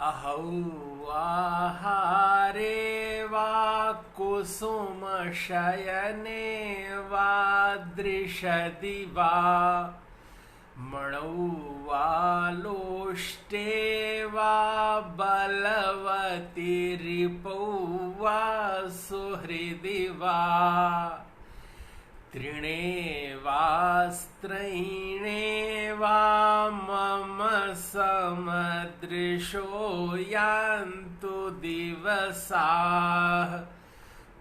अहौ आहारे वा कुसुमशयने वा दृशदि वा मणौ वा लोष्टे वा बलवति रिपौ वा सुहृदि वा तृणे वा स्त्रैणे वा मम समदृशो यान्तु दिवसाः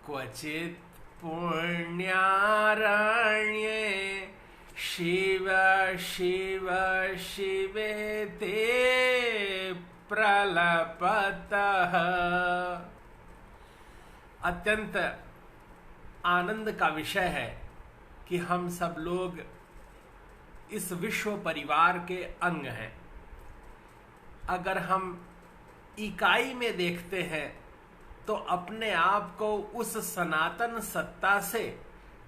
क्वचित् पुण्यारण्ये शिव शिव शिवेति प्रलपतः। अत्यंत आनंद का विषय है कि हम सब लोग इस विश्व परिवार के अंग हैं। अगर हम इकाई में देखते हैं तो अपने आप को उस सनातन सत्ता से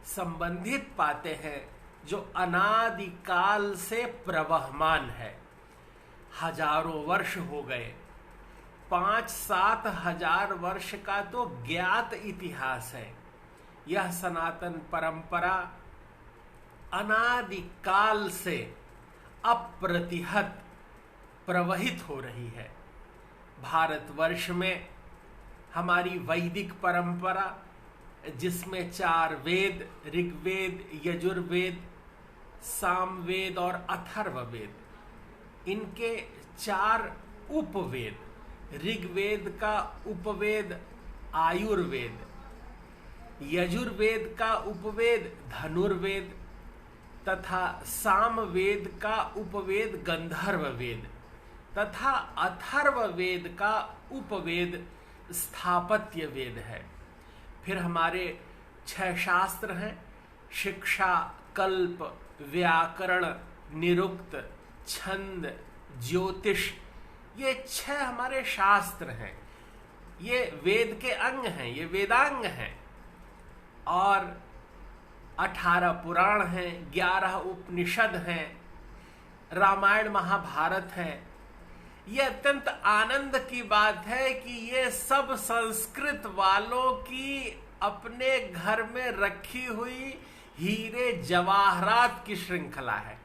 संबंधित पाते हैं जो अनादिकाल से प्रवहमान है। हजारों वर्ष हो गए, 5-7 हजार वर्ष का तो ज्ञात इतिहास है। यह सनातन परंपरा अनादिकाल से अप्रतिहत प्रवहित हो रही है। भारतवर्ष में हमारी वैदिक परंपरा, जिसमें 4 वेद, ऋग्वेद, यजुर्वेद, सामवेद और अथर्ववेद, इनके 4 उपवेद, ऋग्वेद का उपवेद आयुर्वेद, यजुर्वेद का उपवेद धनुर्वेद तथा सामवेद का उपवेद गंधर्ववेद तथा अथर्ववेद का उपवेद स्थापत्य वेद है। फिर हमारे 6 शास्त्र हैं: शिक्षा, कल्प, व्याकरण, निरुक्त, छंद, ज्योतिष। ये 6 हमारे शास्त्र हैं। ये वेद के अंग हैं, ये वेदांग हैं। और 18 पुराण हैं, 11 उपनिषद हैं, रामायण महाभारत है। ये अत्यंत आनंद की बात है कि ये सब संस्कृत वालों की अपने घर में रखी हुई हीरे जवाहरात की श्रृंखला है।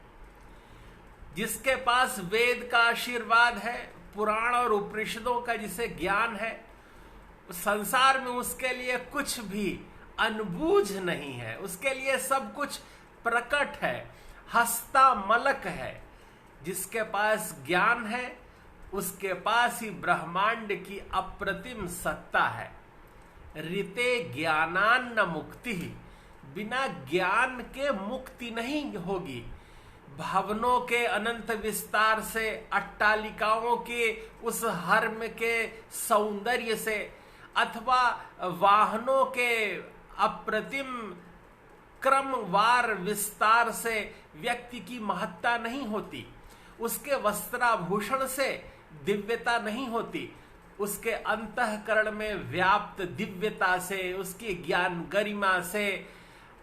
जिसके पास वेद का आशीर्वाद है, पुराण और उपनिषदों का जिसे ज्ञान है, संसार में उसके लिए कुछ भी अनबूझ नहीं है। उसके लिए सब कुछ प्रकट है, हस्ता मलक है। जिसके पास ज्ञान है उसके पास ही ब्रह्मांड की अप्रतिम सत्ता है। ऋते ज्ञानान्न मुक्ति, बिना ज्ञान के मुक्ति नहीं होगी। भवनों के अनंत विस्तार से, अट्टालिकाओं के उस हर्म के सौंदर्य से, अथवा वाहनों के अप्रतिम क्रमवार विस्तार से व्यक्ति की महत्ता नहीं होती। उसके वस्त्राभूषण से दिव्यता नहीं होती। उसके अंतःकरण में व्याप्त दिव्यता से, उसकी ज्ञान गरिमा से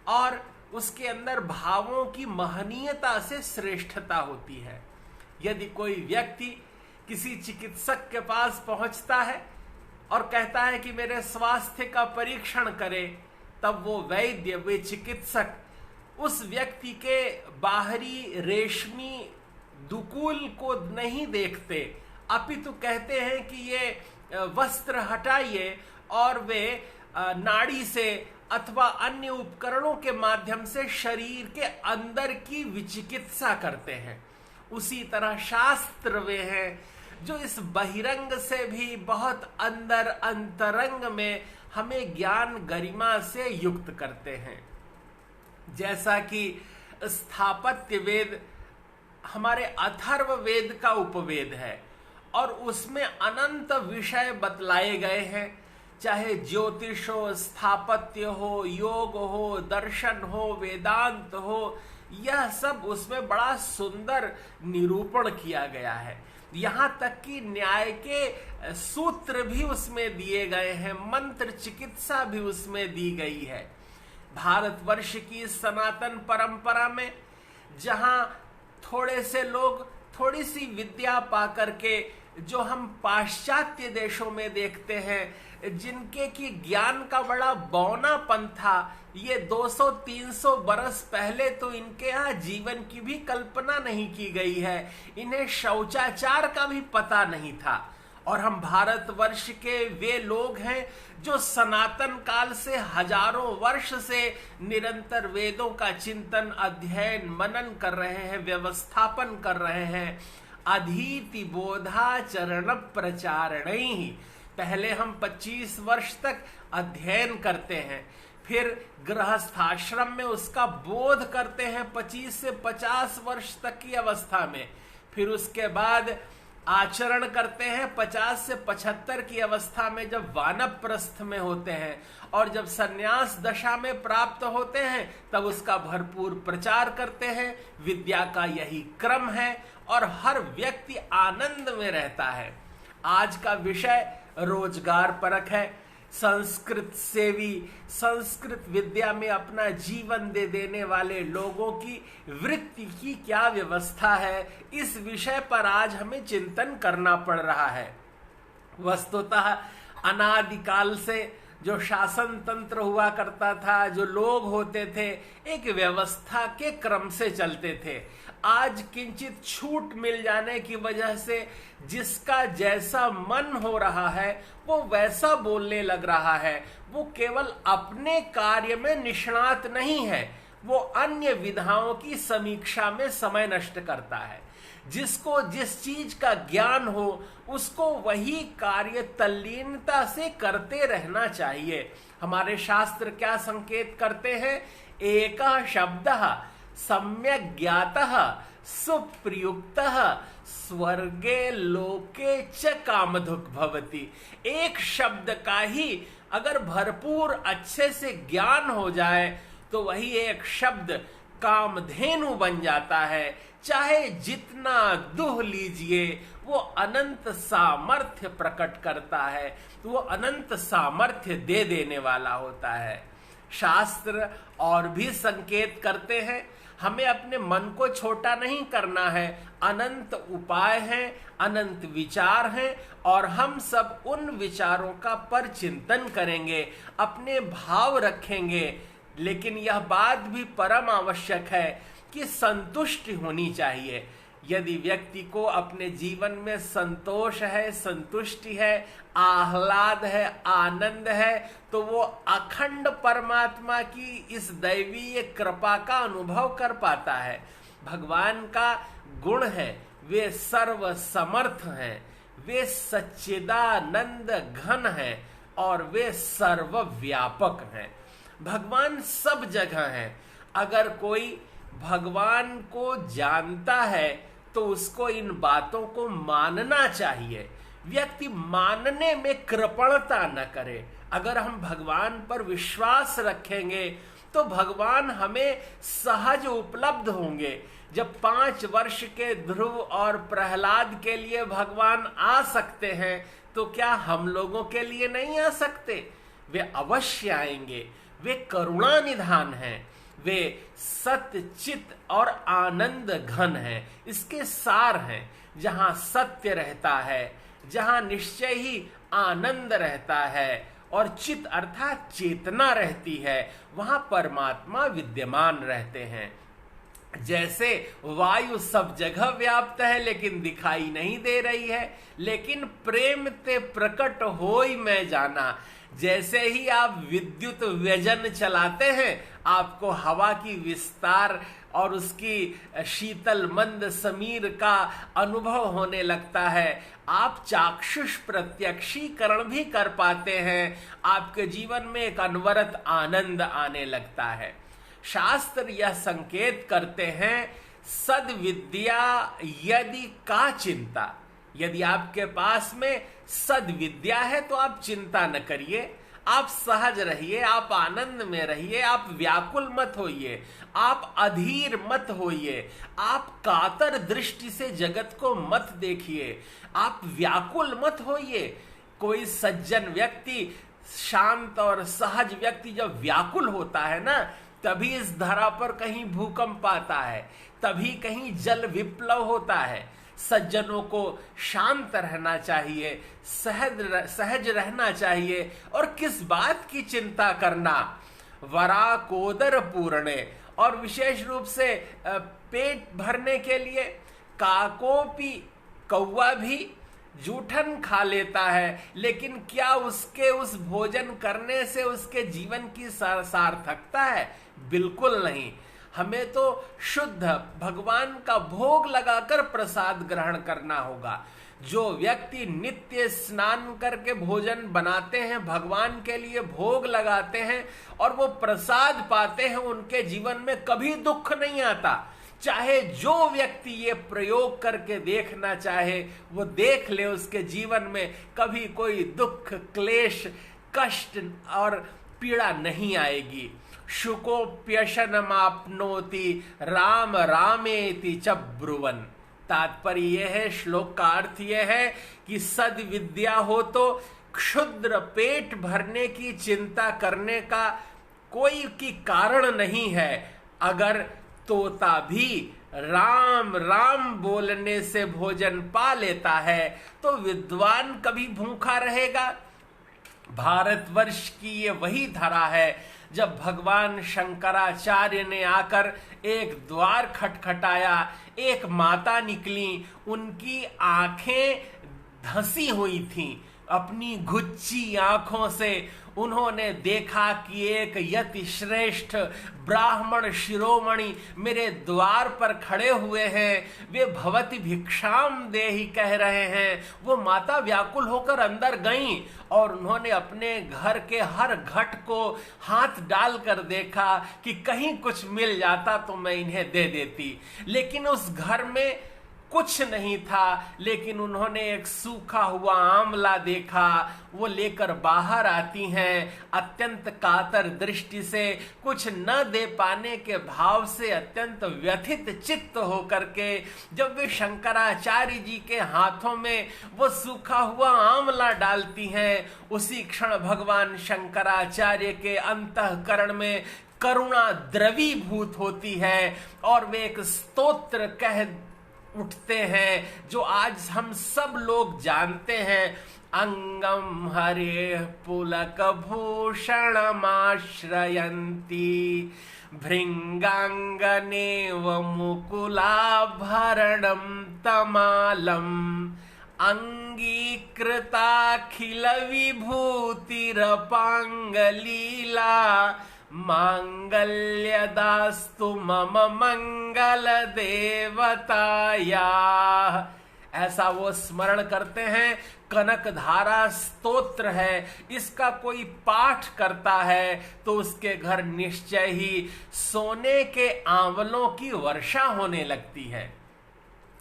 और उसके अंदर भावों की महनीयता से श्रेष्ठता होती है। यदि कोई व्यक्ति किसी चिकित्सक के पास पहुंचता है और कहता है कि मेरे स्वास्थ्य का परीक्षण करे, तब वो वैद्य, वे चिकित्सक उस व्यक्ति के बाहरी रेशमी दुकूल को नहीं देखते, अपितु कहते हैं कि ये वस्त्र हटाइए, और वे नाड़ी से अथवा अन्य उपकरणों के माध्यम से शरीर के अंदर की विचिकित्सा करते हैं। उसी तरह शास्त्र वे हैं जो इस बहिरंग से भी बहुत अंदर अंतरंग में हमें ज्ञान गरिमा से युक्त करते हैं। जैसा कि स्थापत्य वेद हमारे अथर्व वेद का उपवेद है और उसमें अनंत विषय बतलाए गए हैं, चाहे ज्योतिष हो, स्थापत्य हो, योग हो, दर्शन हो, वेदांत हो, यह सब उसमें बड़ा सुंदर निरूपण किया गया है। यहाँ तक कि न्याय के सूत्र भी उसमें दिए गए हैं, मंत्र चिकित्सा भी उसमें दी गई है। भारतवर्ष की सनातन परंपरा में जहाँ थोड़े से लोग थोड़ी सी विद्या पा करके जो हम पाश्चात्य देशों में देखते हैं, जिनके की ज्ञान का बड़ा बौनापन था, ये 200-300 बरस पहले तो इनके यहाँ जीवन की भी कल्पना नहीं की गई है, इन्हें शौचाचार का भी पता नहीं था। और हम भारतवर्ष के वे लोग हैं जो सनातन काल से हजारों वर्ष से निरंतर वेदों का चिंतन, अध्ययन, मनन कर रहे हैं, व्यवस्थापन कर रहे हैं। अधीति बोधाचरण प्रचारणैः, पहले हम 25 वर्ष तक अध्ययन करते हैं, फिर गृहस्थाश्रम में उसका बोध करते हैं 25 से 50 वर्ष तक की अवस्था में, फिर उसके बाद आचरण करते हैं 50 से 75 की अवस्था में, जब वानप्रस्थ में होते हैं, और जब सन्यास दशा में प्राप्त होते हैं तब उसका भरपूर प्रचार करते हैं। विद्या का यही क्रम है और हर व्यक्ति आनंद में रहता है। आज का विषय रोजगार परक है। संस्कृत सेवी, संस्कृत विद्या में अपना जीवन दे देने वाले लोगों की वृत्ति की क्या व्यवस्था है, इस विषय पर आज हमें चिंतन करना पड़ रहा है। वस्तुतः अनादिकाल से जो शासन तंत्र हुआ करता था, जो लोग होते थे, एक व्यवस्था के क्रम से चलते थे। आज किंचित छूट मिल जाने की वजह से जिसका जैसा मन हो रहा है वो वैसा बोलने लग रहा है। वो केवल अपने कार्य में निष्णात नहीं है, वो अन्य विधाओं की समीक्षा में समय नष्ट करता है। जिसको जिस चीज का ज्ञान हो उसको वही कार्य तल्लीनता से करते रहना चाहिए। हमारे शास्त्र क्या संकेत करते हैं? एकः शब्दः सम्यक ज्ञातः सुप्रयुक्तः स्वर्गे लोके च कामधुक् भवति। एक शब्द का ही अगर भरपूर अच्छे से ज्ञान हो जाए तो वही एक शब्द कामधेनु बन जाता है। चाहे जितना दुह लीजिए वो अनंत सामर्थ्य प्रकट करता है, वो अनंत सामर्थ्य दे देने वाला होता है। शास्त्र और भी संकेत करते हैं, हमें अपने मन को छोटा नहीं करना है। अनंत उपाय हैं, अनंत विचार हैं, और हम सब उन विचारों का परचिंतन करेंगे, अपने भाव रखेंगे। लेकिन यह बात भी परम आवश्यक है कि संतुष्टि होनी चाहिए। यदि व्यक्ति को अपने जीवन में संतोष है, संतुष्टि है, आह्लाद है, आनंद है, तो वो अखंड परमात्मा की इस दैवीय कृपा का अनुभव कर पाता है। भगवान का गुण है, वे सर्व समर्थ हैं, वे सच्चिदानंद घन हैं और वे सर्वव्यापक हैं। भगवान सब जगह है। अगर कोई भगवान को जानता है तो उसको इन बातों को मानना चाहिए। व्यक्ति मानने में कृपणता न करे। अगर हम भगवान पर विश्वास रखेंगे तो भगवान हमें सहज उपलब्ध होंगे। जब 5 वर्ष के ध्रुव और प्रहलाद के लिए भगवान आ सकते हैं तो क्या हम लोगों के लिए नहीं आ सकते? वे अवश्य आएंगे। वे करुणा निधान हैं, वे सत्य चित और आनंद घन हैं। इसके सार हैं। जहां सत्य रहता है, जहां निश्चय ही आनंद रहता है और चित अर्थात चेतना रहती है, वहां परमात्मा विद्यमान रहते हैं। जैसे वायु सब जगह व्याप्त है लेकिन दिखाई नहीं दे रही है, लेकिन प्रेम ते प्रकट होई मैं जाना। जैसे ही आप विद्युत व्यजन चलाते हैं आपको हवा की विस्तार और उसकी शीतल मंद समीर का अनुभव होने लगता है। आप चाक्षुष प्रत्यक्षीकरण भी कर पाते हैं। आपके जीवन में एक अनवरत आनंद आने लगता है। शास्त्र यह संकेत करते हैं, सद्विद्या यदि का चिंता। यदि आपके पास में सद्विद्या है तो आप चिंता न करिए, आप सहज रहिए, आप आनंद में रहिए, आप व्याकुल मत होइए, आप अधीर मत होइए, आप कातर दृष्टि से जगत को मत देखिए, आप व्याकुल मत होइए। कोई सज्जन व्यक्ति, शांत और सहज व्यक्ति जब व्याकुल होता है ना, तभी इस धरा पर कहीं भूकंप आता है, तभी कहीं जल विप्लव होता है, सज्जनों को शांत रहना चाहिए, सहज रहना चाहिए, और किस बात की चिंता करना। वरा कोदर पूर्णे, और विशेष रूप से पेट भरने के लिए काकोपी, कौवा भी जूठन खा लेता है, लेकिन क्या उसके उस भोजन करने से उसके जीवन की सार्थकता है? बिल्कुल नहीं। हमें तो शुद्ध भगवान का भोग लगाकर प्रसाद ग्रहण करना होगा। जो व्यक्ति नित्य स्नान करके भोजन बनाते हैं, भगवान के लिए भोग लगाते हैं और वो प्रसाद पाते हैं, उनके जीवन में कभी दुख नहीं आता। चाहे जो व्यक्ति ये प्रयोग करके देखना चाहे वो देख ले, उसके जीवन में कभी कोई दुख, क्लेश, कष्ट और पीड़ा नहीं आएगी। शुकोप्यशनमाप्नोति राम रामेति च ब्रुवन्। तात्पर्य यह है, श्लोक का अर्थ यह है कि सद्विद्या हो तो क्षुद्र पेट भरने की चिंता करने का कोई की कारण नहीं है। अगर तोता भी राम राम बोलने से भोजन पा लेता है तो विद्वान कभी भूखा रहेगा? भारतवर्ष की ये वही धरा है। जब भगवान शंकराचार्य ने आकर एक द्वार खटखटाया, एक माता निकली, उनकी आंखें धंसी हुई थीं। अपनी घुच्ची आंखों से उन्होंने देखा कि एक यति श्रेष्ठ ब्राह्मण शिरोमणि मेरे द्वार पर खड़े हुए हैं, वे भवति भिक्षाम देहि कह रहे हैं। वो माता व्याकुल होकर अंदर गईं और उन्होंने अपने घर के हर घट को हाथ डालकर देखा कि कहीं कुछ मिल जाता तो मैं इन्हें दे देती, लेकिन उस घर में कुछ नहीं था। लेकिन उन्होंने एक सूखा हुआ आंवला देखा, वो लेकर बाहर आती हैं, अत्यंत कातर दृष्टि से, कुछ न दे पाने के भाव से, अत्यंत व्यथित चित्त होकर के जब वे शंकराचार्य जी के हाथों में वो सूखा हुआ आंवला डालती हैं, उसी क्षण भगवान शंकराचार्य के अंतःकरण में करुणा द्रवीभूत होती है और वे एक स्तोत्र कह उठते हैं जो आज हम सब लोग जानते हैं। अंगम हरे पुलक भूषणमाश्रयन्ति भृंगांगनेव मुकुलाभरणं तमालम् अंगीकृताखिल विभूतिरपांगलीला मांगल्यदास्तु मम मंगल देवताया। ऐसा वो स्मरण करते हैं। कनक धारा स्तोत्र है, इसका कोई पाठ करता है तो उसके घर निश्चय ही सोने के आंवलों की वर्षा होने लगती है।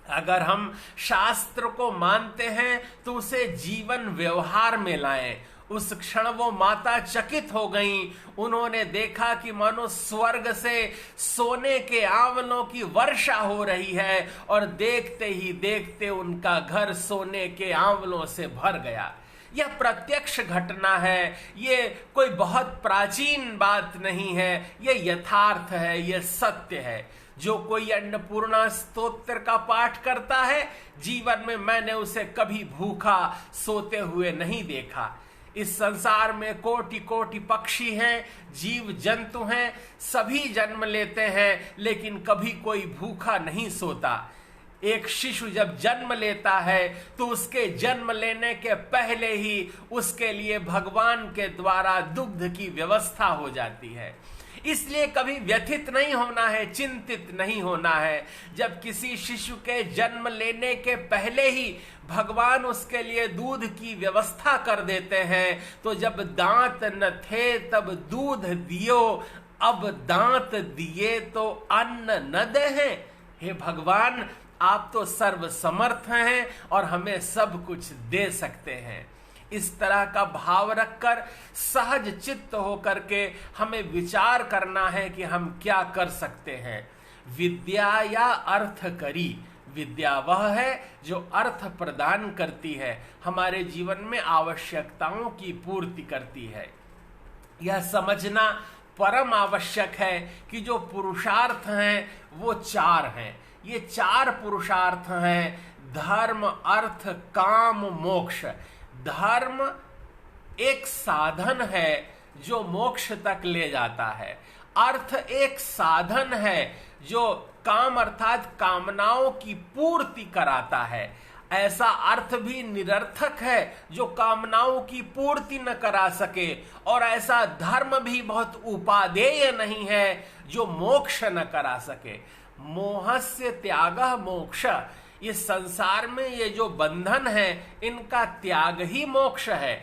अगर हम शास्त्र को मानते हैं तो उसे जीवन व्यवहार में लाएं। उस क्षण वो माता चकित हो गईं। उन्होंने देखा कि मानो स्वर्ग से सोने के आंवलों की वर्षा हो रही है और देखते ही देखते उनका घर सोने के आंवलों से भर गया। यह प्रत्यक्ष घटना है, ये कोई बहुत प्राचीन बात नहीं है, ये यथार्थ है, ये सत्य है। जो कोई अन्नपूर्णा स्तोत्र का पाठ करता है, जीवन में मैंने उसे कभी भूखा सोते हुए नहीं देखा। इस संसार में कोटि कोटि पक्षी हैं, जीव जंतु हैं, सभी जन्म लेते हैं, लेकिन कभी कोई भूखा नहीं सोता। एक शिशु जब जन्म लेता है तो उसके जन्म लेने के पहले ही उसके लिए भगवान के द्वारा दुग्ध की व्यवस्था हो जाती है। इसलिए कभी व्यथित नहीं होना है, चिंतित नहीं होना है। जब किसी शिशु के जन्म लेने के पहले ही भगवान उसके लिए दूध की व्यवस्था कर देते हैं, तो जब दांत न थे तब दूध दियो, अब दांत दिए तो अन्न न दे। हे भगवान, आप तो सर्व समर्थ हैं और हमें सब कुछ दे सकते हैं। इस तरह का भाव रखकर सहज चित्त होकर के हमें विचार करना है कि हम क्या कर सकते हैं। विद्या या अर्थ करी, विद्या वह है जो अर्थ प्रदान करती है, हमारे जीवन में आवश्यकताओं की पूर्ति करती है। यह समझना परम आवश्यक है कि जो पुरुषार्थ हैं वो चार हैं। ये चार पुरुषार्थ हैं: धर्म अर्थ काम मोक्ष। धर्म एक साधन है जो मोक्ष तक ले जाता है। अर्थ एक साधन है जो काम अर्थात कामनाओं की पूर्ति कराता है। ऐसा अर्थ भी निरर्थक है जो कामनाओं की पूर्ति न करा सके, और ऐसा धर्म भी बहुत उपादेय नहीं है जो मोक्ष न करा सके। मोहस्य त्यागः मोक्ष। इस संसार में ये जो बंधन है इनका त्याग ही मोक्ष है,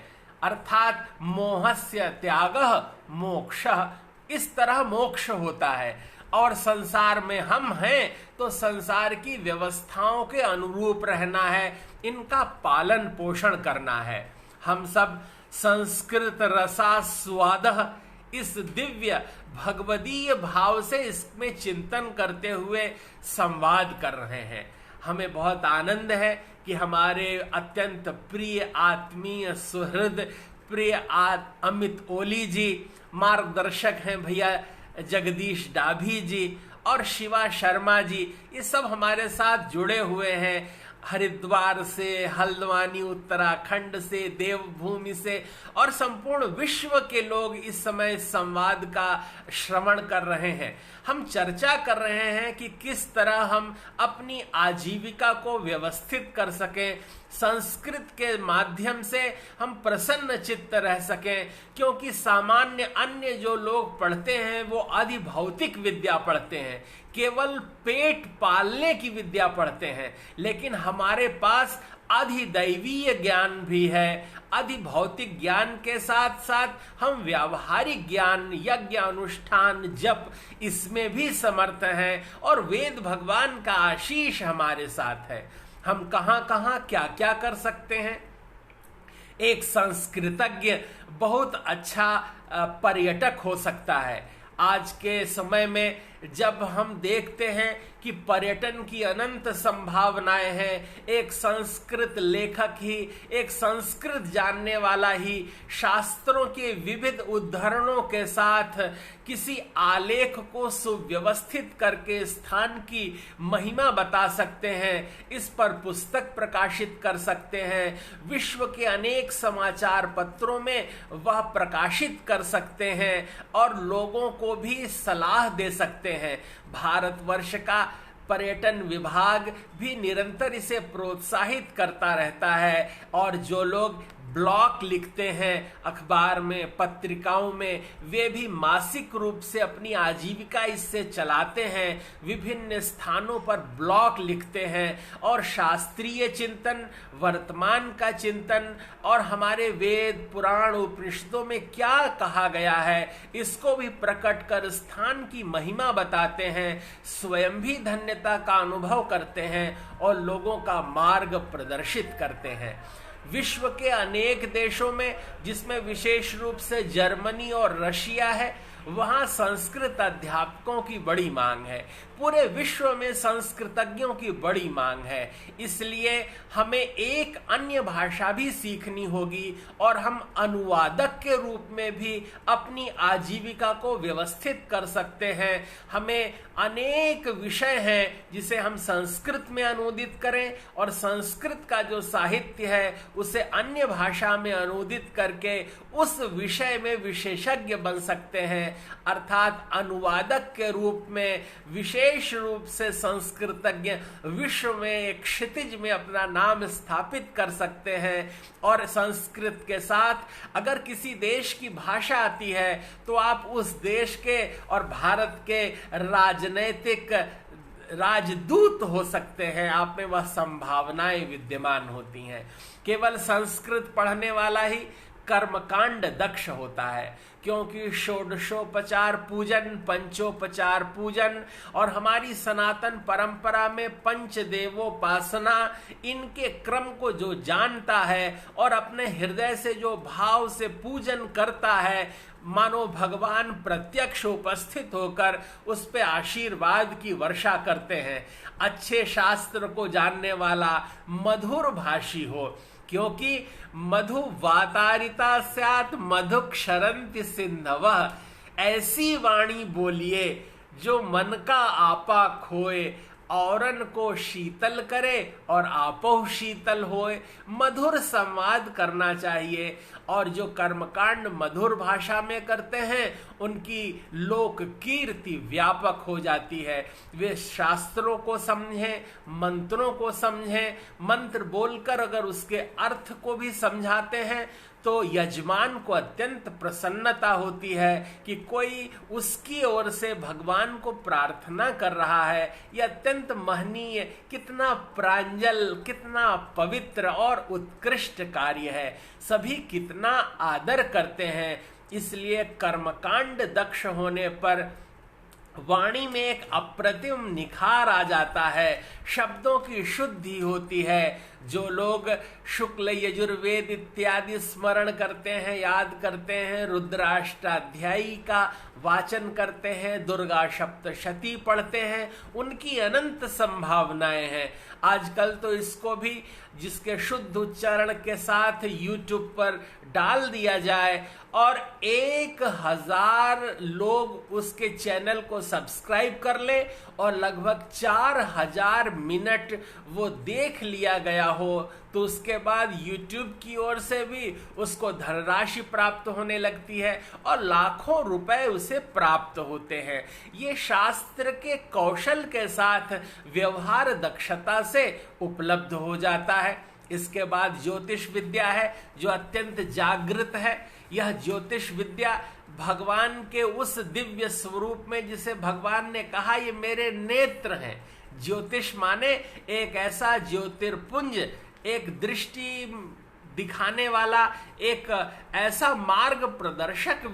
अर्थात मोहस्य त्यागः मोक्षः। इस तरह मोक्ष होता है। और संसार में हम हैं तो संसार की व्यवस्थाओं के अनुरूप रहना है, इनका पालन पोषण करना है। हम सब संस्कृत रसास्वादः इस दिव्य भगवदीय भाव से इसमें चिंतन करते हुए संवाद कर रहे हैं। हमें बहुत आनंद है कि हमारे अत्यंत प्रिय आत्मीय सुहृद प्रिय अमित ओली जी, मार्गदर्शक हैं भैया जगदीश डाभी जी और शिवा शर्मा जी, ये सब हमारे साथ जुड़े हुए हैं। हरिद्वार से, हल्द्वानी उत्तराखंड से, देवभूमि से और संपूर्ण विश्व के लोग इस समय संवाद का श्रवण कर रहे हैं। हम चर्चा कर रहे हैं कि किस तरह हम अपनी आजीविका को व्यवस्थित कर सकें, संस्कृत के माध्यम से हम प्रसन्न चित्त रह सकें, क्योंकि सामान्य अन्य जो लोग पढ़ते हैं वो अधिभौतिक विद्या पढ़ते हैं, केवल पेट पालने की विद्या पढ़ते हैं, लेकिन हमारे पास अधिदैवीय ज्ञान भी है। अधिभौतिक ज्ञान के साथ साथ हम व्यावहारिक ज्ञान, यज्ञ अनुष्ठान, जप, इसमें भी समर्थ हैं और वेद भगवान का आशीष हमारे साथ है। हम कहाँ कहाँ क्या क्या कर सकते हैं। एक संस्कृतज्ञ बहुत अच्छा पर्यटक हो सकता है। आज के समय में जब हम देखते हैं कि पर्यटन की अनंत संभावनाएं हैं, एक संस्कृत लेखक ही, एक संस्कृत जानने वाला ही शास्त्रों के विविध उद्धरणों के साथ किसी आलेख को सुव्यवस्थित करके स्थान की महिमा बता सकते हैं, इस पर पुस्तक प्रकाशित कर सकते हैं, विश्व के अनेक समाचार पत्रों में वह प्रकाशित कर सकते हैं और लोगों को भी सलाह दे सकते हैं। भारतवर्ष का पर्यटन विभाग भी निरंतर इसे प्रोत्साहित करता रहता है और जो लोग ब्लॉग लिखते हैं अखबार में, पत्रिकाओं में, वे भी मासिक रूप से अपनी आजीविका इससे चलाते हैं, विभिन्न स्थानों पर ब्लॉग लिखते हैं और शास्त्रीय चिंतन, वर्तमान का चिंतन और हमारे वेद पुराण उपनिषदों में क्या कहा गया है इसको भी प्रकट कर स्थान की महिमा बताते हैं, स्वयं भी धन्यता का अनुभव करते हैं और लोगों का मार्ग प्रदर्शित करते हैं। विश्व के अनेक देशों में, जिसमें विशेष रूप से जर्मनी और रशिया है, वहां संस्कृत अध्यापकों की बड़ी मांग है। पूरे विश्व में संस्कृतज्ञों की बड़ी मांग है। इसलिए हमें एक अन्य भाषा भी सीखनी होगी और हम अनुवादक के रूप में भी अपनी आजीविका को व्यवस्थित कर सकते हैं। हमें अनेक विषय हैं जिसे हम संस्कृत में अनुदित करें और संस्कृत का जो साहित्य है उसे अन्य भाषा में अनुदित करके उस विषय में विशेषज्ञ बन सकते हैं। अर्थात अनुवादक के रूप में विशेष रूप से संस्कृतज्ञ विश्व में एक क्षितिज में अपना नाम स्थापित कर सकते हैं और संस्कृत के साथ अगर किसी देश की भाषा आती है तो आप उस देश के और भारत के राजनैतिक राजदूत हो सकते हैं। आप में वह संभावनाएं विद्यमान होती हैं। केवल संस्कृत पढ़ने वाला ही कर्मकांड दक्ष होता है, क्योंकि षोडशोपचार पूजन, पंचोपचार पूजन और हमारी सनातन परंपरा में पंचदेवोपासना, इनके क्रम को जो जानता है और अपने हृदय से जो भाव से पूजन करता है, मानो भगवान प्रत्यक्ष उपस्थित होकर उस पे आशीर्वाद की वर्षा करते हैं। अच्छे शास्त्र को जानने वाला मधुर भाषी हो, क्योंकि मधु वातारिता स्यात् मधु क्षरन्ति सिंधवः। ऐसी वाणी बोलिए जो मन का आपा खोए औरन को शीतल करे और आपो शीतल होए। मधुर संवाद करना चाहिए, और जो कर्मकांड मधुर भाषा में करते हैं उनकी लोक कीर्ति व्यापक हो जाती है। वे शास्त्रों को समझें, मंत्रों को समझें, मंत्र बोलकर अगर उसके अर्थ को भी समझाते हैं तो यजमान को अत्यंत प्रसन्नता होती है कि कोई उसकी ओर से भगवान को प्रार्थना कर रहा है। यह अत्यंत महनीय, कितना प्रांजल, कितना पवित्र और उत्कृष्ट कार्य है। सभी कितना आदर करते हैं। इसलिए कर्मकांड दक्ष होने पर वाणी में एक अप्रतिम निखार आ जाता है, शब्दों की शुद्धि होती है। जो लोग शुक्ल यजुर्वेद इत्यादि स्मरण करते हैं, याद करते हैं, रुद्राष्टाध्यायी का वाचन करते हैं, दुर्गा सप्तशती पढ़ते हैं, उनकी अनंत संभावनाएं हैं। आजकल तो इसको भी जिसके शुद्ध उच्चारण के साथ YouTube पर डाल दिया जाए और 1000 लोग उसके चैनल को सब्सक्राइब कर ले और लगभग 4000 मिनट वो देख लिया गया हो, तो उसके बाद YouTube की ओर से भी उसको धनराशि प्राप्त होने लगती है और लाखों रुपए उसे प्राप्त होते हैं। ये शास्त्र के कौशल के साथ व्यवहार दक्षता से उपलब्ध हो जाता है। इसके बाद ज्योतिष विद्या है जो अत्यंत जागृत है। यह ज्योतिष विद्या भगवान के उस दिव्य स्वरूप में, जिसे भगवान ने कहा ये मेरे नेत्र हैं। ज्योतिष माने एक ऐसा ज्योतिर्पुंज, एक दृष्टि दिखाने वाला, एक ऐसा मार्ग प्रदर्शक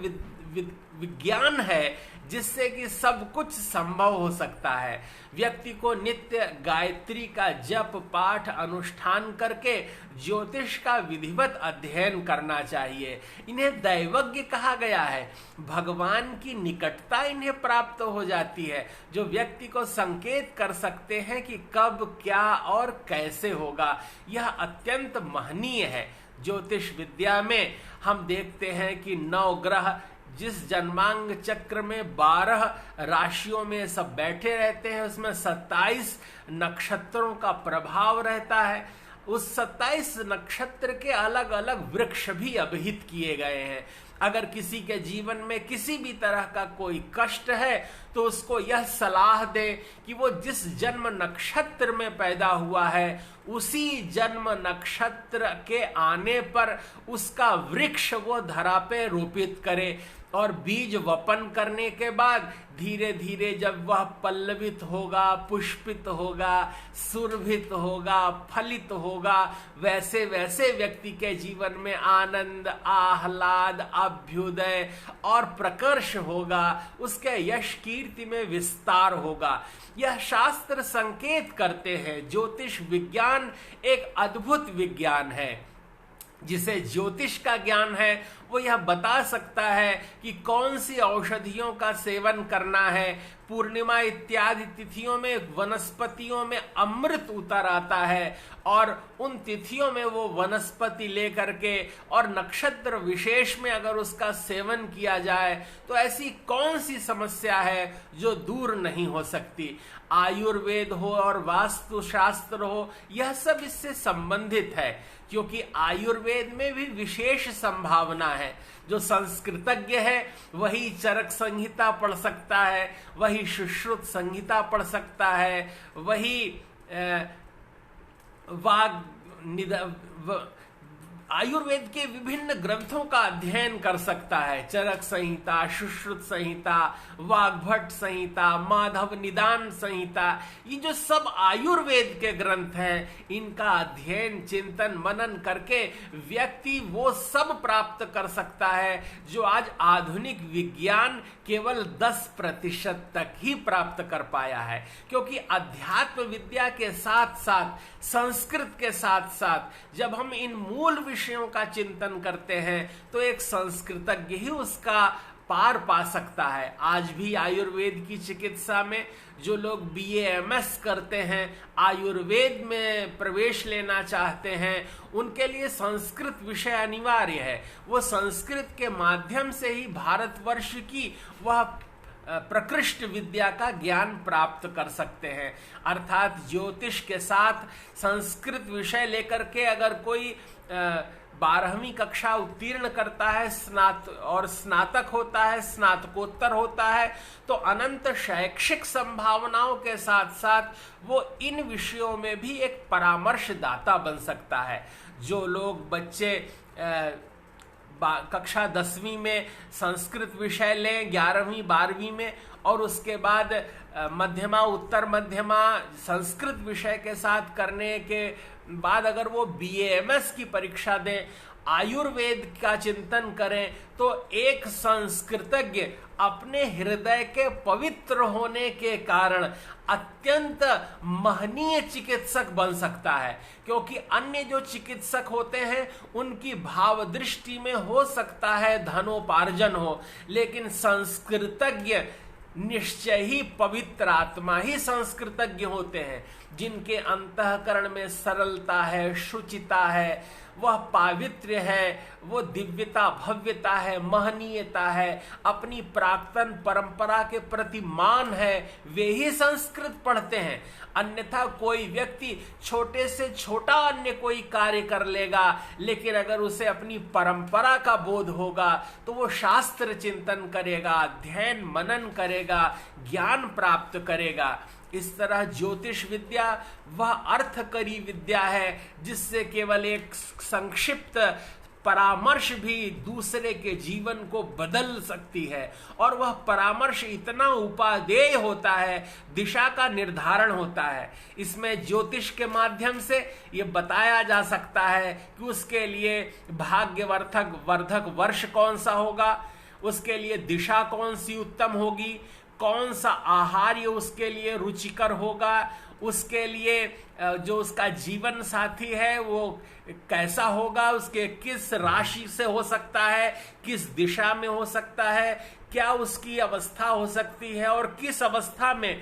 विज्ञान है जिससे कि सब कुछ संभव हो सकता है। व्यक्ति को नित्य गायत्री का जप पाठ अनुष्ठान करके ज्योतिष का विधिवत अध्ययन करना चाहिए। इन्हें दैवज्ञ कहा गया है। भगवान की निकटता इन्हें प्राप्त हो जाती है, जो व्यक्ति को संकेत कर सकते हैं कि कब क्या और कैसे होगा। यह अत्यंत महनीय है। ज्योतिष विद्या में हम देखते हैं कि 9 ग्रह जिस जन्मांग चक्र में 12 राशियों में सब बैठे रहते हैं, उसमें 27 नक्षत्रों का प्रभाव रहता है। उस 27 नक्षत्र के अलग अलग वृक्ष भी अभिहित किए गए हैं। अगर किसी के जीवन में किसी भी तरह का कोई कष्ट है तो उसको यह सलाह दे कि वो जिस जन्म नक्षत्र में पैदा हुआ है उसी जन्म नक्षत्र के आने पर उसका वृक्ष वो धरा पे रोपित करे, और बीज वपन करने के बाद धीरे धीरे जब वह पल्लवित होगा, पुष्पित होगा, सुरभित होगा, फलित होगा, वैसे वैसे व्यक्ति के जीवन में आनंद, आह्लाद, अभ्युदय और प्रकर्ष होगा। उसके यश कीर्ति में विस्तार होगा। यह शास्त्र संकेत करते हैं। ज्योतिष विज्ञान एक अद्भुत विज्ञान है। जिसे ज्योतिष का ज्ञान है वो यह बता सकता है कि कौन सी औषधियों का सेवन करना है। पूर्णिमा इत्यादि तिथियों में वनस्पतियों में अमृत उतर आता है और उन तिथियों में वो वनस्पति लेकर के और नक्षत्र विशेष में अगर उसका सेवन किया जाए तो ऐसी कौन सी समस्या है जो दूर नहीं हो सकती। आयुर्वेद हो और वास्तुशास्त्र हो, यह सब इससे संबंधित है, क्योंकि आयुर्वेद में भी विशेष संभावना है। जो संस्कृतज्ञ है वही चरक संहिता पढ़ सकता है, वही सुश्रुत संहिता पढ़ सकता है, वही आयुर्वेद के विभिन्न ग्रंथों का अध्ययन कर सकता है। चरक संहिता, सुश्रुत संहिता, वाग्भट संहिता, माधव निदान संहिता, ये जो सब आयुर्वेद के ग्रंथ हैं इनका अध्ययन, चिंतन, मनन करके व्यक्ति वो सब प्राप्त कर सकता है जो आज आधुनिक विज्ञान केवल 10% तक ही प्राप्त कर पाया है। क्योंकि अध्यात्म विद्या के साथ साथ, संस्कृत के साथ साथ जब हम इन मूल विषयों का चिंतन करते हैं तो एक संस्कृतज्ञ ही उसका पार पा सकता है। आज भी आयुर्वेद की चिकित्सा में जो लोग BA-MS करते हैं, आयुर्वेद में प्रवेश लेना चाहते हैं, उनके लिए संस्कृत विषय अनिवार्य है। वो संस्कृत के माध्यम से ही भारतवर्ष की वह प्रकृष्ट विद्या का ज्ञान प्राप्त कर सकते हैं। अर्थात ज्योतिष के साथ संस्कृत विषय लेकर के अगर कोई 12वीं कक्षा उत्तीर्ण करता है और स्नातक होता है, स्नातकोत्तर होता है, तो अनंत शैक्षिक संभावनाओं के साथ साथ वो इन विषयों में भी एक परामर्शदाता बन सकता है। जो लोग बच्चे कक्षा 10वीं में संस्कृत विषय लें, 11वीं 12वीं में, और उसके बाद मध्यमा उत्तर मध्यमा संस्कृत विषय के साथ करने के बाद अगर वो BAMS की परीक्षा दें, आयुर्वेद का चिंतन करें, तो एक संस्कृतज्ञ अपने हृदय के पवित्र होने के कारण अत्यंत महनीय चिकित्सक बन सकता है। क्योंकि अन्य जो चिकित्सक होते हैं उनकी भाव दृष्टि में हो सकता है धनोपार्जन हो, लेकिन संस्कृतज्ञ निश्चय ही पवित्र आत्मा ही संस्कृतज्ञ होते हैं, जिनके अंतःकरण में सरलता है, शुचिता है, वह पावित्र्य है, वो दिव्यता भव्यता है, महनीयता है, अपनी प्राक्तन परंपरा के प्रति मान है, वे ही संस्कृत पढ़ते हैं। अन्यथा कोई व्यक्ति छोटे से छोटा अन्य कोई कार्य कर लेगा, लेकिन अगर उसे अपनी परंपरा का बोध होगा तो वो शास्त्र चिंतन करेगा, अध्ययन मनन करेगा, ज्ञान प्राप्त करेगा। इस तरह ज्योतिष विद्या वह अर्थकरी विद्या है जिससे केवल एक संक्षिप्त परामर्श भी दूसरे के जीवन को बदल सकती है, और वह परामर्श इतना उपादेय होता है, दिशा का निर्धारण होता है। इसमें ज्योतिष के माध्यम से ये बताया जा सकता है कि उसके लिए भाग्यवर्धक वर्ष कौन सा होगा, उसके लिए दिशा कौन सी उत्तम होगी, कौन सा आहार उसके लिए रुचिकर होगा, उसके लिए जो उसका जीवन साथी है वो कैसा होगा, उसके किस राशि से हो सकता है, किस दिशा में हो सकता है, क्या उसकी अवस्था हो सकती है, और किस अवस्था में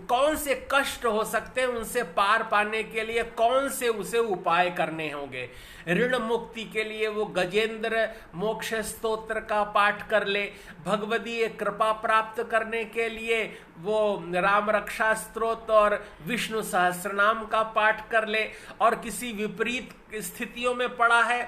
कौन से कष्ट हो सकते हैं, उनसे पार पाने के लिए कौन से उसे उपाय करने होंगे। ऋण मुक्ति के लिए वो गजेंद्र मोक्ष स्तोत्र का पाठ कर ले, भगवदीय कृपा प्राप्त करने के लिए वो राम रक्षा स्तोत्र और विष्णु सहस्रनाम का पाठ कर ले, और किसी विपरीत स्थितियों में पड़ा है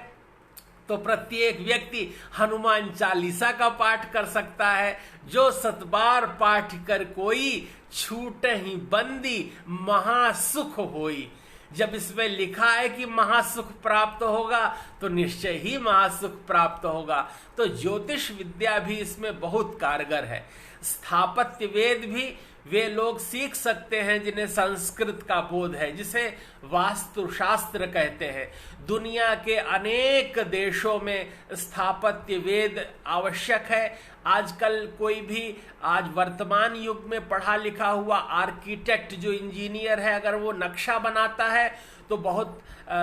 तो प्रत्येक व्यक्ति हनुमान चालीसा का पाठ कर सकता है। जो 7 बार पाठ कर कोई छूट ही बंदी महासुख होई। जब इसमें लिखा है कि महासुख प्राप्त होगा तो निश्चय ही महासुख प्राप्त होगा। तो ज्योतिष विद्या भी इसमें बहुत कारगर है। स्थापत्य वेद भी वे लोग सीख सकते हैं जिन्हें संस्कृत का बोध है, जिसे वास्तुशास्त्र कहते हैं। दुनिया के अनेक देशों में स्थापत्य वेद आवश्यक है। आजकल कोई भी आज वर्तमान युग में पढ़ा लिखा हुआ आर्किटेक्ट जो इंजीनियर है, अगर वो नक्शा बनाता है तो बहुत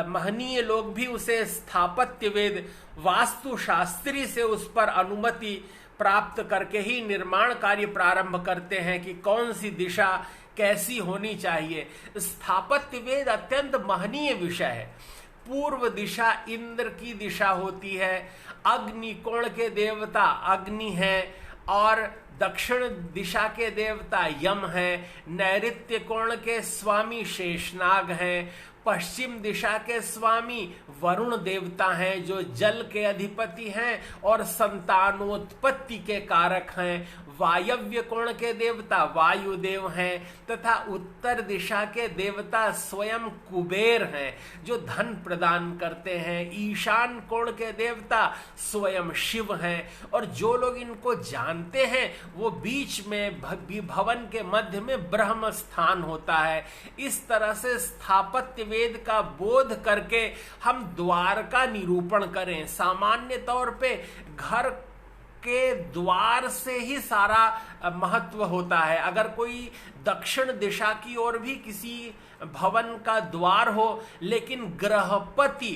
महनीय लोग भी उसे स्थापत्य वेद वास्तुशास्त्री से उस पर अनुमति प्राप्त करके ही निर्माण कार्य प्रारंभ करते हैं कि कौन सी दिशा कैसी होनी चाहिए। स्थापत्य वेद अत्यंत महनीय विषय है। पूर्व दिशा इंद्र की दिशा होती है, अग्निकोण के देवता अग्नि है, और दक्षिण दिशा के देवता यम है, नैऋत्य कोण के स्वामी शेषनाग हैं, पश्चिम दिशा के स्वामी वरुण देवता हैं जो जल के अधिपति हैं और संतानोत्पत्ति के कारक हैं, वायव्य कोण के देवता वायुदेव हैं, तथा उत्तर दिशा के देवता स्वयं कुबेर हैं जो धन प्रदान करते हैं, ईशान कोण के देवता स्वयं शिव हैं। और जो लोग इनको जानते हैं वो बीच में भवन के मध्य में ब्रह्म स्थान होता है। इस तरह से स्थापत्य वेद का बोध करके हम द्वार का निरूपण करें। सामान्य तौर पे घर के द्वार से ही सारा महत्व होता है। अगर कोई दक्षिण दिशा की ओर भी किसी भवन का द्वार हो, लेकिन ग्रहपति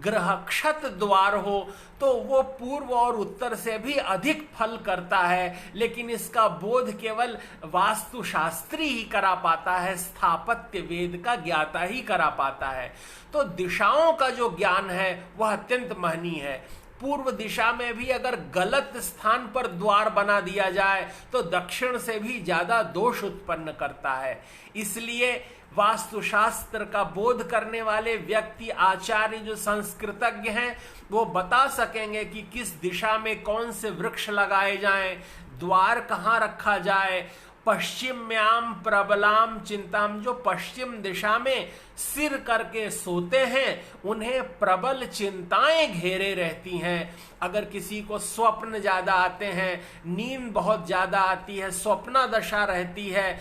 ग्रहक्षत द्वार हो तो वो पूर्व और उत्तर से भी अधिक फल करता है। लेकिन इसका बोध केवल वास्तुशास्त्री ही करा पाता है, स्थापत्य वेद का ज्ञाता ही करा पाता है। तो दिशाओं का जो ज्ञान है वह अत्यंत महनीय है। पूर्व दिशा में भी अगर गलत स्थान पर द्वार बना दिया जाए तो दक्षिण से भी ज्यादा दोष उत्पन्न करता है। इसलिए वास्तुशास्त्र का बोध करने वाले व्यक्ति, आचार्य, जो संस्कृतज्ञ हैं, वो बता सकेंगे कि किस दिशा में कौन से वृक्ष लगाए जाएं, द्वार कहाँ रखा जाए। पश्चिम्याम प्रबलाम चिंताम, जो पश्चिम दिशा में सिर करके सोते हैं उन्हें प्रबल चिंताएं घेरे रहती हैं। अगर किसी को स्वप्न ज्यादा आते हैं, नींद बहुत ज्यादा आती है, स्वप्न दशा रहती है,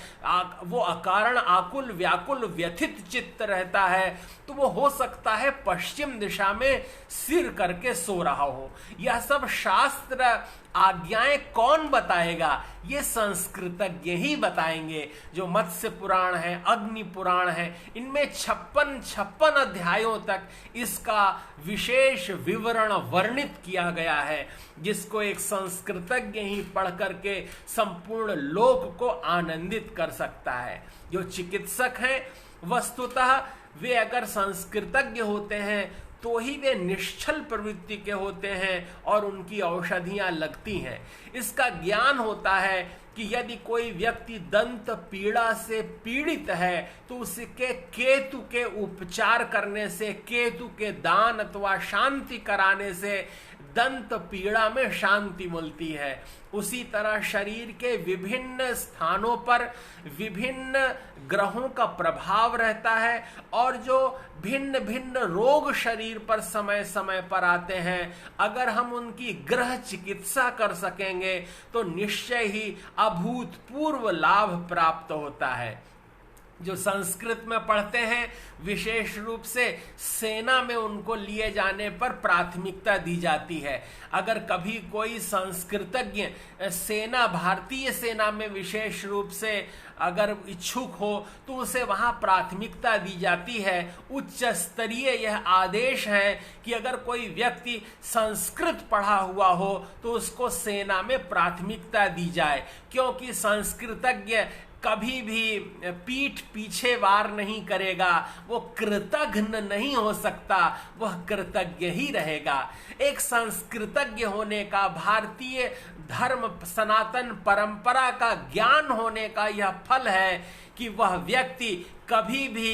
वो अकारण आकुल व्याकुल व्यथित चित्त रहता है, तो वो हो सकता है पश्चिम दिशा में सिर करके सो रहा हो। यह सब शास्त्र आज्ञाएं कौन बताएगा? ये संस्कृतज्ञ ही बताएंगे। जो मत्स्य पुराण है, अग्नि पुराण है, इनमें 56 अध्यायों तक इसका विशेष विवरण वर्णित किया गया है, जिसको एक संस्कृतज्ञ ही पढ़ करके संपूर्ण लोक को आनंदित कर सकता है। जो चिकित्सक हैं, वस्तुतः वे अगर संस्कृतज्ञ होते हैं तो ही वे निश्चल प्रवृत्ति के होते हैं और उनकी औषधियां लगती हैं। इसका ज्ञान होता है कि यदि कोई व्यक्ति दंत पीड़ा से पीड़ित है तो उसके केतु के उपचार करने से, केतु के दान अथवा शांति कराने से दंत पीड़ा में शांति मिलती है। उसी तरह शरीर के विभिन्न स्थानों पर विभिन्न ग्रहों का प्रभाव रहता है और जो भिन्न भिन्न रोग शरीर पर समय समय पर आते हैं, अगर हम उनकी ग्रह चिकित्सा कर सकेंगे तो निश्चय ही अभूतपूर्व लाभ प्राप्त होता है। जो संस्कृत में पढ़ते हैं, विशेष रूप से सेना में उनको लिए जाने पर प्राथमिकता दी जाती है। अगर कभी कोई संस्कृतज्ञ सेना, भारतीय सेना में विशेष रूप से अगर इच्छुक हो तो उसे वहां प्राथमिकता दी जाती है। उच्च स्तरीय यह आदेश है कि अगर कोई व्यक्ति संस्कृत पढ़ा हुआ हो तो उसको सेना में प्राथमिकता दी जाए, क्योंकि संस्कृतज्ञ कभी भी पीठ पीछे वार नहीं करेगा, वो कृतघ्न नहीं हो सकता, वह कृतज्ञ ही रहेगा। एक संस्कृतज्ञ होने का, भारतीय धर्म सनातन परंपरा का ज्ञान होने का यह फल है कि वह व्यक्ति कभी भी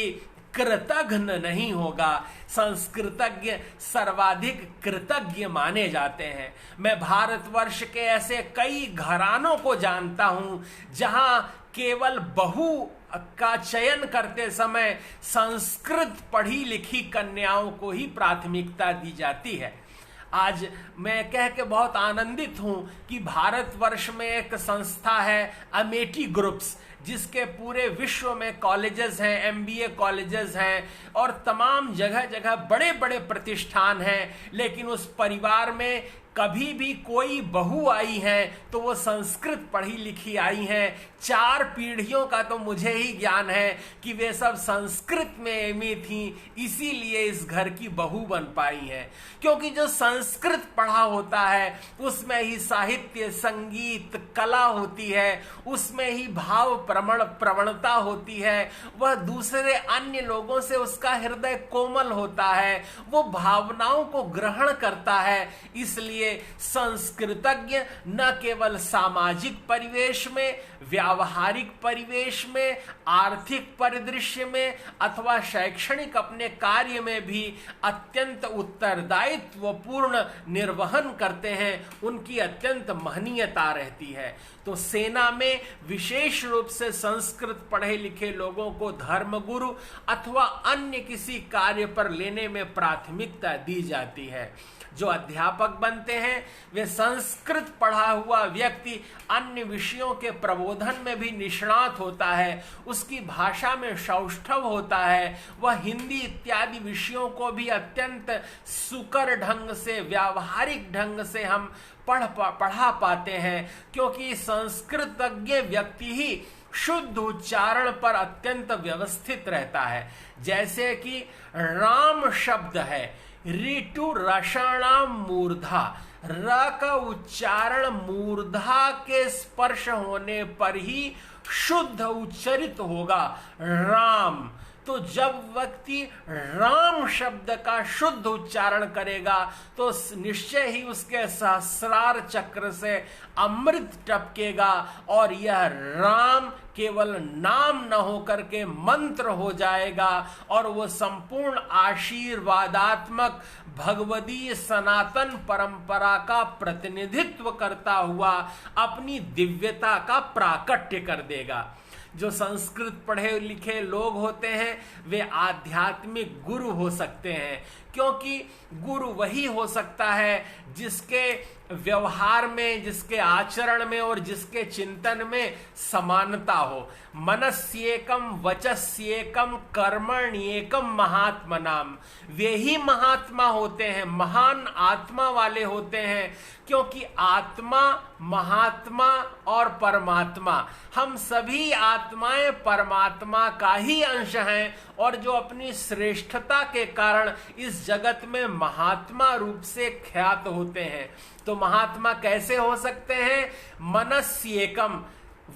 कृतघ्न नहीं होगा। संस्कृतज्ञ सर्वाधिक कृतज्ञ माने जाते हैं। मैं भारतवर्ष के ऐसे कई घरानों को जानता हूं जहां केवल बहू का चयन करते समय संस्कृत पढ़ी लिखी कन्याओं को ही प्राथमिकता दी जाती है। आज मैं कह के बहुत आनंदित हूं कि भारतवर्ष में एक संस्था है अमेठी ग्रुप्स, जिसके पूरे विश्व में कॉलेजेस हैं, एमबीए कॉलेजेस हैं और तमाम जगह जगह बड़े बड़े प्रतिष्ठान हैं, लेकिन उस परिवार में कभी भी कोई बहू आई है तो वो संस्कृत पढ़ी लिखी आई हैं। 4 पीढ़ियों का तो मुझे ही ज्ञान है कि वे सब संस्कृत में एमए थी, इसीलिए इस घर की बहू बन पाई हैं। क्योंकि जो संस्कृत पढ़ा होता है उसमें ही साहित्य, संगीत, कला होती है, उसमें ही भाव प्रवणता होती है, वह दूसरे अन्य लोगों से उसका हृदय कोमल होता है, वो भावनाओं को ग्रहण करता है। इसलिए संस्कृतज्ञ न केवल सामाजिक परिवेश में, व्यावहारिक परिवेश में, आर्थिक परिदृश्य में अथवा शैक्षणिक अपने कार्य में भी अत्यंत उत्तरदायित्वपूर्ण निर्वहन करते हैं, उनकी अत्यंत महनीयता रहती है। तो सेना में विशेष रूप से संस्कृत पढ़े लिखे लोगों को धर्मगुरु अथवा अन्य किसी कार्य पर लेने में प्राथमिकता दी जाती है। जो अध्यापक बनते हैं वे संस्कृत पढ़ा हुआ व्यक्ति अन्य विषयों के प्रबोधन में भी निष्णात होता है, उसकी भाषा में सौष्ठव होता है, वह हिंदी इत्यादि विषयों को भी अत्यंत सुकर ढंग से, व्यावहारिक ढंग से हम पढ़ा पाते हैं, क्योंकि संस्कृतज्ञ व्यक्ति ही शुद्ध उच्चारण पर अत्यंत व्यवस्थित रहता है। जैसे कि राम शब्द है, ऋतु रषणाम मूर्धा, र का उच्चारण मूर्धा के स्पर्श होने पर ही शुद्ध उच्चरित होगा राम। तो जब व्यक्ति राम शब्द का शुद्ध उच्चारण करेगा तो निश्चय ही उसके सहस्रार चक्र से अमृत टपकेगा और यह राम केवल नाम न होकर के मंत्र हो जाएगा और वो संपूर्ण आशीर्वादात्मक भगवदीय सनातन परंपरा का प्रतिनिधित्व करता हुआ अपनी दिव्यता का प्राकट्य कर देगा। जो संस्कृत पढ़े लिखे लोग होते हैं वे आध्यात्मिक गुरु हो सकते हैं, क्योंकि गुरु वही हो सकता है जिसके व्यवहार में, जिसके आचरण में और जिसके चिंतन में समानता हो। मनस्येकम वचस्येकम कर्मण्येकम महात्मनाम, वे ही महात्मा होते हैं, महान आत्मा वाले होते हैं, क्योंकि आत्मा, महात्मा और परमात्मा, हम सभी आत्माएं परमात्मा का ही अंश हैं और जो अपनी श्रेष्ठता के कारण इस जगत में महात्मा रूप से ख्यात होते हैं। तो महात्मा कैसे हो सकते हैं? मनस्येकम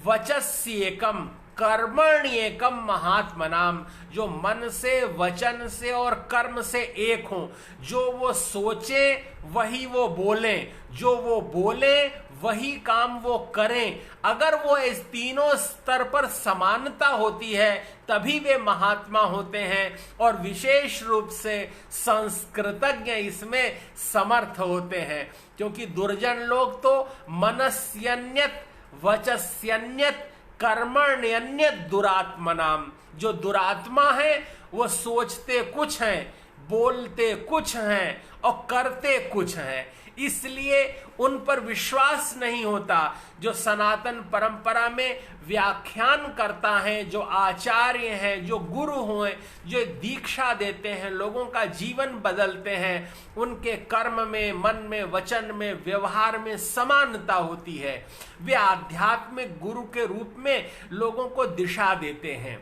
वचस्येकम कर्मण्येकम महात्मनाम, जो मन से, वचन से और कर्म से एक हों, जो वो सोचे वही वो बोले, जो वो बोले वही काम वो करें। अगर वो इस तीनों स्तर पर समानता होती है तभी वे महात्मा होते हैं और विशेष रूप से संस्कृतज्ञ इसमें समर्थ होते हैं, क्योंकि दुर्जन लोग तो मनस्यन्यत वचस्यन्यत कर्मण्यन्यत दुरात्मनाम, जो दुरात्मा है वो सोचते कुछ हैं, बोलते कुछ हैं और करते कुछ हैं, इसलिए उन पर विश्वास नहीं होता। जो सनातन परंपरा में व्याख्यान करता है, जो आचार्य हैं, जो गुरु हैं, जो दीक्षा देते हैं, लोगों का जीवन बदलते हैं, उनके कर्म में, मन में, वचन में, व्यवहार में समानता होती है। वे आध्यात्मिक गुरु के रूप में लोगों को दिशा देते हैं।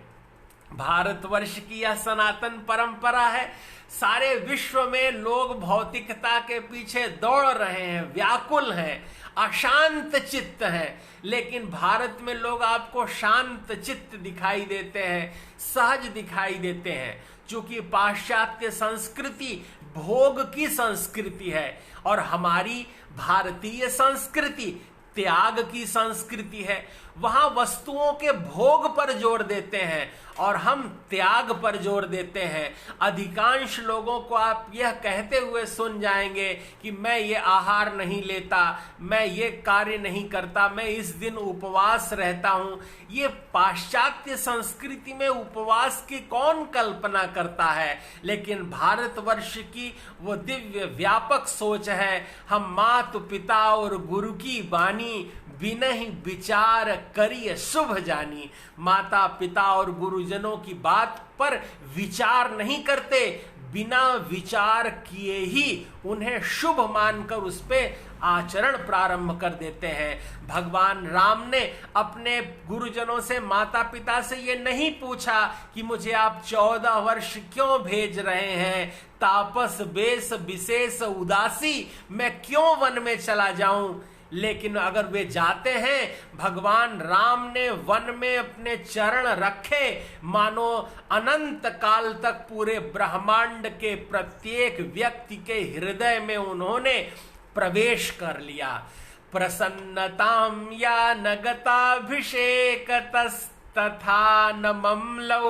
भारतवर्ष की यह सनातन परंपरा है। सारे विश्व में लोग भौतिकता के पीछे दौड़ रहे हैं, व्याकुल हैं, अशांत चित्त हैं, लेकिन भारत में लोग आपको शांत चित्त दिखाई देते हैं, सहज दिखाई देते हैं। चूंकि पाश्चात्य संस्कृति भोग की संस्कृति है और हमारी भारतीय संस्कृति त्याग की संस्कृति है। वहां वस्तुओं के भोग पर जोर देते हैं और हम त्याग पर जोर देते हैं। अधिकांश लोगों को आप यह कहते हुए सुन जाएंगे कि मैं ये आहार नहीं लेता, मैं ये कार्य नहीं करता, मैं इस दिन उपवास रहता हूं। ये पाश्चात्य संस्कृति में उपवास की कौन कल्पना करता है? लेकिन भारतवर्ष की वो दिव्य व्यापक सोच है, हम माता पिता और गुरु की वाणी बिनहि विचार करिए शुभ जानी। माता पिता और गुरुजनों की बात पर विचार नहीं करते, बिना विचार किए ही उन्हें शुभ मानकर उस पे आचरण प्रारंभ कर देते हैं। भगवान राम ने अपने गुरुजनों से, माता पिता से ये नहीं पूछा कि मुझे आप 14 वर्ष क्यों भेज रहे हैं, तापस बेस विशेष उदासी, मैं क्यों वन में चला जाऊं। लेकिन अगर वे जाते हैं, भगवान राम ने वन में अपने चरण रखे, मानो अनंत काल तक पूरे ब्रह्मांड के प्रत्येक व्यक्ति के हृदय में उन्होंने प्रवेश कर लिया। प्रसन्नताम या नगताभिषेक तथा न ममलौ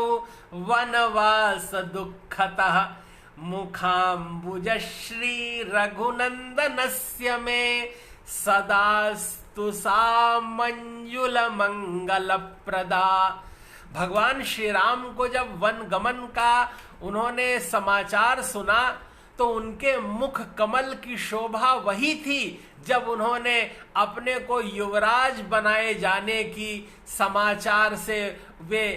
वनवास दुःखतः मुखाम्बुज श्री रघुनंदनस्य में सदास्तु सा मंजुल मंगल प्रदा। भगवान श्री राम को जब वन गमन का उन्होंने समाचार सुना तो उनके मुख कमल की शोभा वही थी जब उन्होंने अपने को युवराज बनाए जाने की समाचार से वे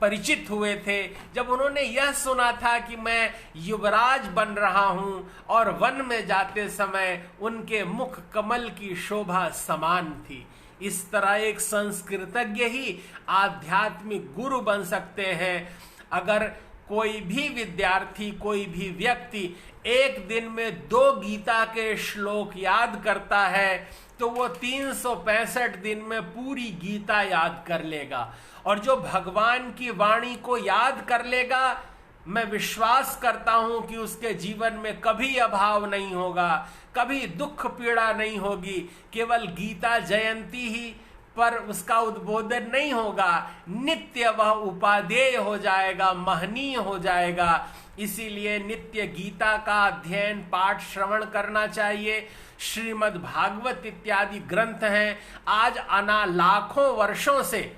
परिचित हुए थे। जब उन्होंने यह सुना था कि मैं युवराज बन रहा हूं, और वन में जाते समय उनके मुख कमल की शोभा समान थी। इस तरह एक संस्कृतज्ञ ही आध्यात्मिक गुरु बन सकते हैं। अगर कोई भी विद्यार्थी, कोई भी व्यक्ति एक दिन में 2 गीता के श्लोक याद करता है तो वो 365 दिन में पूरी गीता याद कर लेगा। और जो भगवान की वाणी को याद कर लेगा, मैं विश्वास करता हूं कि उसके जीवन में कभी अभाव नहीं होगा, कभी दुख पीड़ा नहीं होगी। केवल गीता जयंती ही पर उसका उद्बोधन नहीं होगा, नित्य वह उपादेय हो जाएगा, महनीय हो जाएगा। इसीलिए नित्य गीता का अध्ययन पाठ श्रवण करना चाहिए। श्रीमद् भागवत इत्यादि ग्रंथ हैं, आज लाखों वर्षों से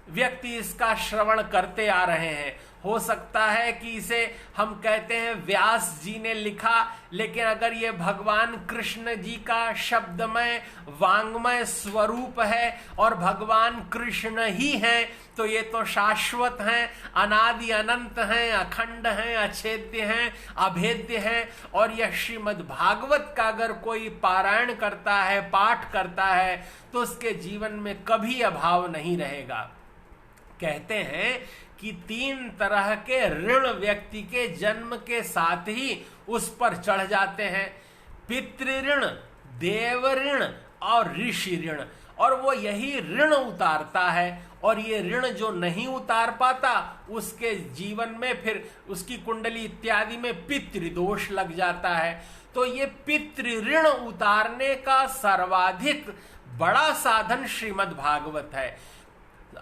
व्यक्ति इसका श्रवण करते आ रहे हैं। हो सकता है कि इसे हम कहते हैं व्यास जी ने लिखा, लेकिन अगर ये भगवान कृष्ण जी का शब्दमय वांग्मय स्वरूप है और भगवान कृष्ण ही हैं, तो ये तो शाश्वत हैं, अनादि अनंत हैं, अखंड हैं, अछेद्य हैं, अभेद्य हैं। और यह श्रीमद् भागवत का अगर कोई पारायण करता है, पाठ करता है, तो उसके जीवन में कभी अभाव नहीं रहेगा। कहते हैं कि 3 तरह के ऋण व्यक्ति के जन्म के साथ ही उस पर चढ़ जाते हैं, पितृ ऋण, देव ऋण और ऋषि ऋण। और वो यही ऋण उतारता है, और ये ऋण जो नहीं उतार पाता उसके जीवन में फिर उसकी कुंडली इत्यादि में पितृदोष लग जाता है। तो ये पितृ ऋण उतारने का सर्वाधिक बड़ा साधन श्रीमद् भागवत है।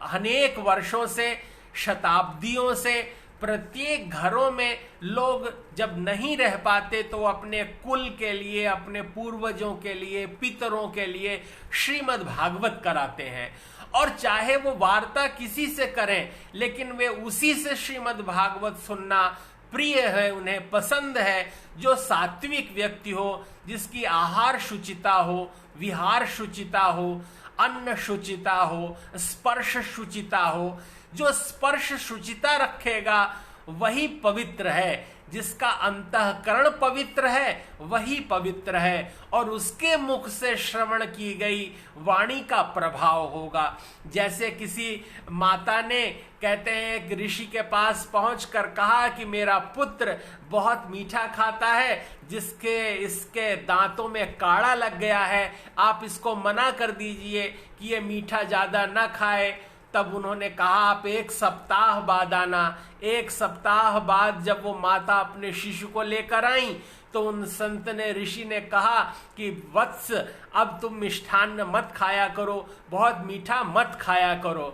अनेक वर्षों से, शताब्दियों से प्रत्येक घरों में लोग जब नहीं रह पाते तो अपने कुल के लिए, अपने पूर्वजों के लिए, पितरों के लिए श्रीमद् भागवत कराते हैं। और चाहे वो वार्ता किसी से करें, लेकिन वे उसी से श्रीमद् भागवत सुनना प्रिय है, उन्हें पसंद है। जो सात्विक व्यक्ति हो, जिसकी आहार शुचिता हो, विहार शुचिता हो, अन्न शुचिता हो, स्पर्श शुचिता हो। जो स्पर्श शुचिता रखेगा वही पवित्र है, जिसका अंतःकरण पवित्र है वही पवित्र है, और उसके मुख से श्रवण की गई वाणी का प्रभाव होगा। जैसे किसी माता ने, कहते हैं, एक ऋषि के पास पहुंचकर कहा कि मेरा पुत्र बहुत मीठा खाता है, इसके दांतों में काड़ा लग गया है, आप इसको मना कर दीजिए कि ये मीठा ज्यादा ना खाए। तब उन्होंने कहा आप 1 सप्ताह बाद आना। 1 सप्ताह बाद जब वो माता अपने शिशु को लेकर आई, तो उन संत ने, ऋषि ने कहा कि वत्स, अब तुम मिष्ठान्न मत खाया करो, बहुत मीठा मत खाया करो।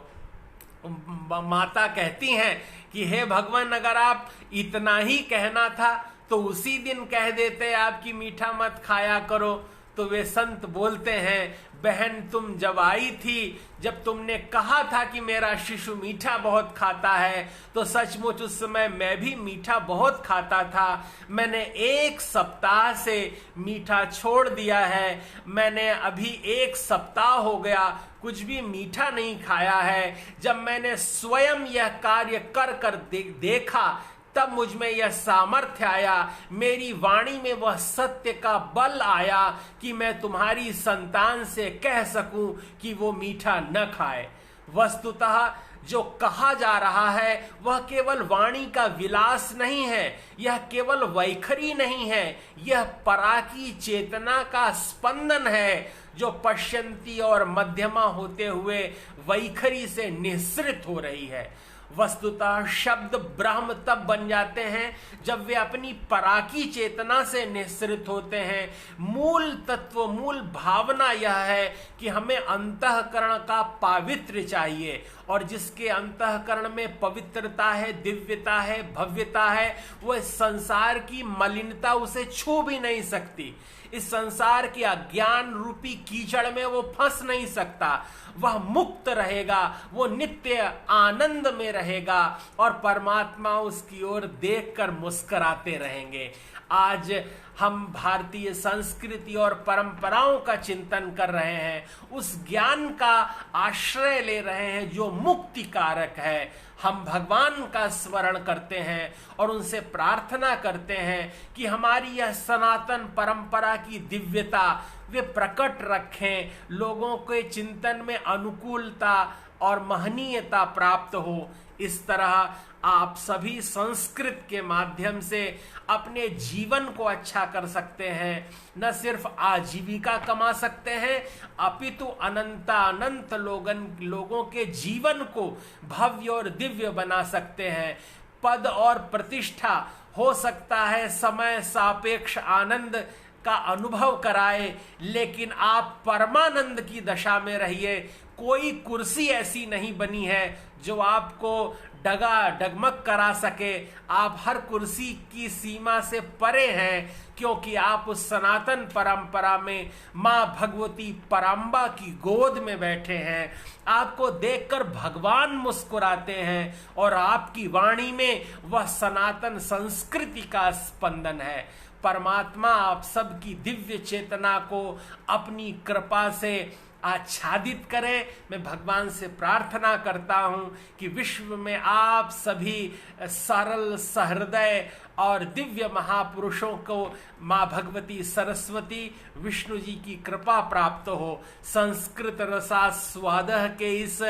माता कहती हैं कि हे भगवान, अगर आप इतना ही कहना था तो उसी दिन कह देते आप कि मीठा मत खाया करो। तो वे संत बोलते हैं, बहन तुम जब आई थी, जब तुमने कहा था कि मेरा शिशु मीठा बहुत खाता है, तो सचमुच उस समय मैं भी मीठा बहुत खाता था। मैंने 1 सप्ताह से मीठा छोड़ दिया है। मैंने अभी 1 सप्ताह हो गया कुछ भी मीठा नहीं खाया है। जब मैंने स्वयं यह कार्य कर देखा, तब मुझ में यह सामर्थ्य आया, मेरी वाणी में वह सत्य का बल आया कि मैं तुम्हारी संतान से कह सकूं कि वो मीठा न खाए। वस्तुतः जो कहा जा रहा है वह केवल वाणी का विलास नहीं है, यह केवल वैखरी नहीं है, यह पराकी चेतना का स्पंदन है, जो पश्यंती और मध्यमा होते हुए वैखरी से निःसृत हो रही है। वस्तुतः शब्द ब्रह्म तब बन जाते हैं जब वे अपनी पराकी चेतना से निःसृत होते हैं। मूल तत्व, मूल भावना यह है कि हमें अंतःकरण का पावित्र्य चाहिए, और जिसके अंतःकरण में पवित्रता है, दिव्यता है, भव्यता है, वह संसार की मलिनता उसे छू भी नहीं सकती। इस संसार के अज्ञान रूपी कीचड़ में वो फंस नहीं सकता। वह मुक्त रहेगा, वो नित्य आनंद में रहेगा, और परमात्मा उसकी ओर देखकर मुस्कुराते रहेंगे। आज हम भारतीय संस्कृति और परंपराओं का चिंतन कर रहे हैं, उस ज्ञान का आश्रय ले रहे हैं जो मुक्ति कारक है। हम भगवान का स्मरण करते हैं और उनसे प्रार्थना करते हैं कि हमारी यह सनातन परंपरा की दिव्यता वे प्रकट रखें, लोगों के चिंतन में अनुकूलता और महनीयता प्राप्त हो। इस तरह आप सभी संस्कृत के माध्यम से अपने जीवन को अच्छा कर सकते हैं। न सिर्फ आजीविका कमा सकते हैं, अपितु अनंत लोगों के जीवन को भव्य और दिव्य बना सकते हैं। पद और प्रतिष्ठा हो सकता है समय सापेक्ष आनंद का अनुभव कराए, लेकिन आप परमानंद की दशा में रहिए। कोई कुर्सी ऐसी नहीं बनी है जो आपको डगमग करा सके। आप हर कुर्सी की सीमा से परे हैं, क्योंकि आप उस सनातन परंपरा में मां भगवती पराम्बा की गोद में बैठे हैं। आपको देखकर भगवान मुस्कुराते हैं और आपकी वाणी में वह सनातन संस्कृति का स्पंदन है। परमात्मा आप सबकी दिव्य चेतना को अपनी कृपा से आच्छादित करें। मैं भगवान से प्रार्थना करता हूं कि विश्व में आप सभी सरल सहृदय और दिव्य महापुरुषों को माँ भगवती सरस्वती विष्णु जी की कृपा प्राप्त हो। संस्कृत रसास्वादः के इस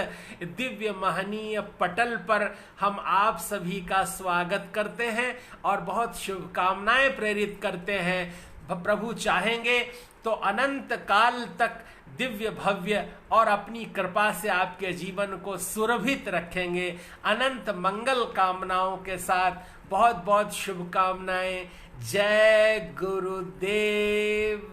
दिव्य महनीय पटल पर हम आप सभी का स्वागत करते हैं और बहुत शुभकामनाएं प्रेरित करते हैं। प्रभु चाहेंगे तो अनंत काल तक दिव्य भव्य और अपनी कृपा से आपके जीवन को सुरभित रखेंगे। अनंत मंगल कामनाओं के साथ बहुत बहुत शुभकामनाएं। जय गुरुदेव।